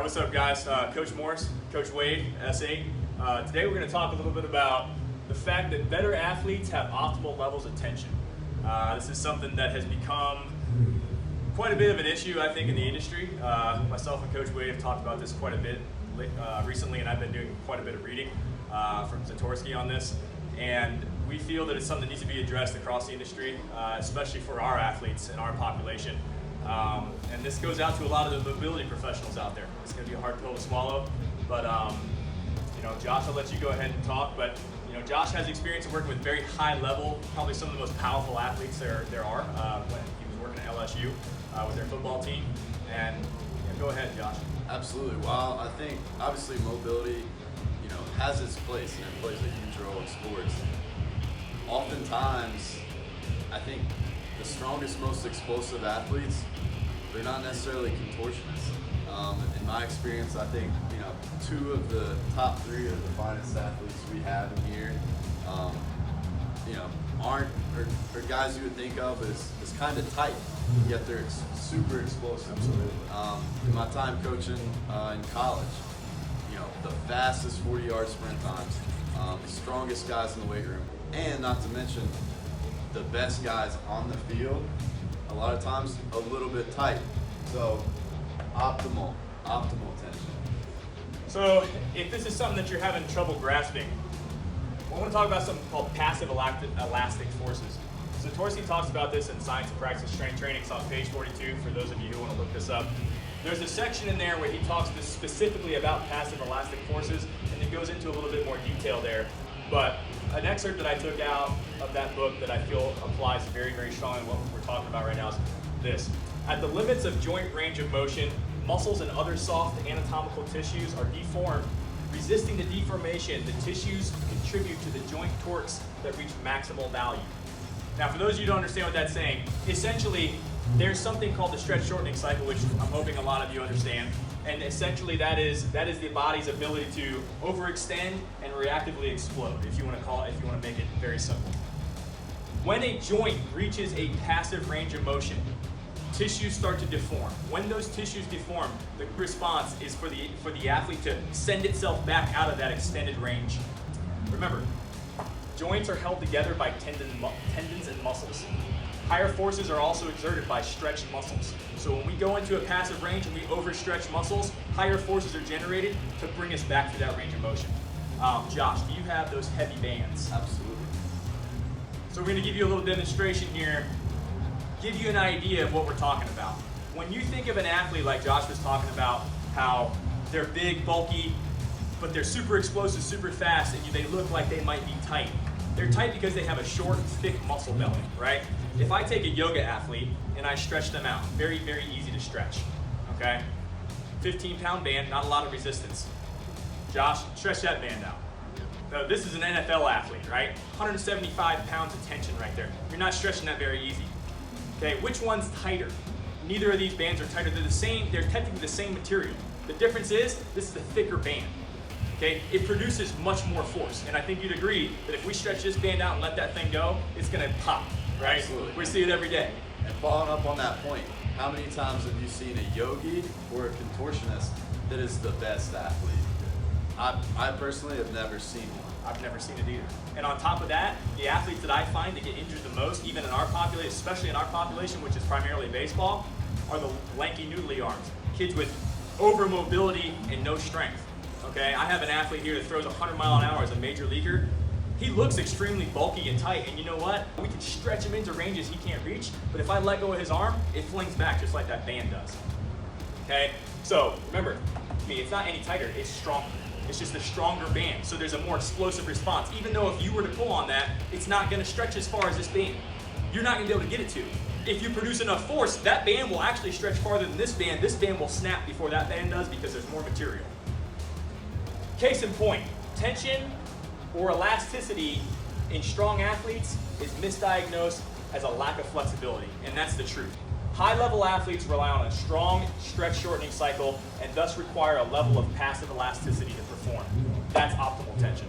What's up, guys? Coach Morris, Coach Wade, S8. Today we're going to talk a little bit about the fact that better athletes have optimal levels of tension. This is something that has become quite a bit of an issue, I think, in the industry. Myself and Coach Wade have talked about this quite a bit recently, and I've been doing quite a bit of reading from Sedentary on this. And we feel that it's something that needs to be addressed across the industry, especially for our athletes and our population. And this goes out to a lot of the mobility professionals out there. It's going to be a hard pill to swallow, but Josh, I'll let you go ahead and talk. But Josh has experience in working with very high level, probably some of the most powerful athletes there are. When he was working at LSU with their football team. And go ahead, Josh. Absolutely. Well, I think obviously mobility, has its place and it plays a huge role in sports. Oftentimes, I think the strongest, most explosive athletes, they're not necessarily contortionists. In my experience, I think two of the top three of the finest athletes we have in here, aren't or guys you would think of as kind of tight, yet they're super explosive. Absolutely. In my time coaching in college, the fastest 40-yard sprint times, the strongest guys in the weight room, and not to mention the best guys on the field, a lot of times a little bit tight. So optimal tension. So if this is something that you're having trouble grasping, I want to talk about something called passive elastic forces. So Torsi talks about this in Science of Practice Strength Training. It's on page 42 for those of you who want to look this up. There's a section in there where he talks specifically about passive elastic forces, and it goes into a little bit more detail there. But an excerpt that I took out of that book that I feel applies very, very strongly to what we're talking about right now is this. At the limits of joint range of motion, muscles and other soft anatomical tissues are deformed. Resisting the deformation, the tissues contribute to the joint torques that reach maximal value. Now, for those of you who don't understand what that's saying, essentially, there's something called the stretch shortening cycle, which I'm hoping a lot of you understand. And essentially, that is the body's ability to overextend and reactively explode, if you want to make it very simple. When a joint reaches a passive range of motion, tissues start to deform. When those tissues deform, the response is for the athlete to send itself back out of that extended range. Remember, joints are held together by tendons and muscles. Higher forces are also exerted by stretched muscles. So when we go into a passive range and we overstretch muscles, higher forces are generated to bring us back to that range of motion. Josh, do you have those heavy bands? Absolutely. So we're going to give you a little demonstration here, give you an idea of what we're talking about. When you think of an athlete like Josh was talking about, how they're big, bulky, but they're super explosive, super fast, and they look like they might be tight. They're tight because they have a short, thick muscle belly, right? If I take a yoga athlete and I stretch them out, very, very easy to stretch, okay? 15-pound band, not a lot of resistance. Josh, stretch that band out. Now, this is an NFL athlete, right? 175 pounds of tension right there. You're not stretching that very easy. Okay, which one's tighter? Neither of these bands are tighter. They're the same, they're technically the same material. The difference is, this is a thicker band. Okay, it produces much more force, and I think you'd agree that if we stretch this band out and let that thing go, it's going to pop, right? Absolutely. We see it every day. And following up on that point, how many times have you seen a yogi or a contortionist that is the best athlete? I personally have never seen one. I've never seen it either. And on top of that, the athletes that I find that get injured the most, even in our population, especially in our population, which is primarily baseball, are the lanky noodly arms. Kids with over-mobility and no strength. Okay, I have an athlete here that throws 100 miles an hour as a major leaguer. He looks extremely bulky and tight, and you know what? We can stretch him into ranges he can't reach, but if I let go of his arm, it flings back just like that band does. Okay, so remember, it's not any tighter, it's stronger. It's just a stronger band, so there's a more explosive response. Even though if you were to pull on that, it's not gonna stretch as far as this band. You're not gonna be able to get it to. If you produce enough force, that band will actually stretch farther than this band. This band will snap before that band does because there's more material. Case in point, tension or elasticity in strong athletes is misdiagnosed as a lack of flexibility, and that's the truth. High-level athletes rely on a strong stretch shortening cycle and thus require a level of passive elasticity to perform. That's optimal tension.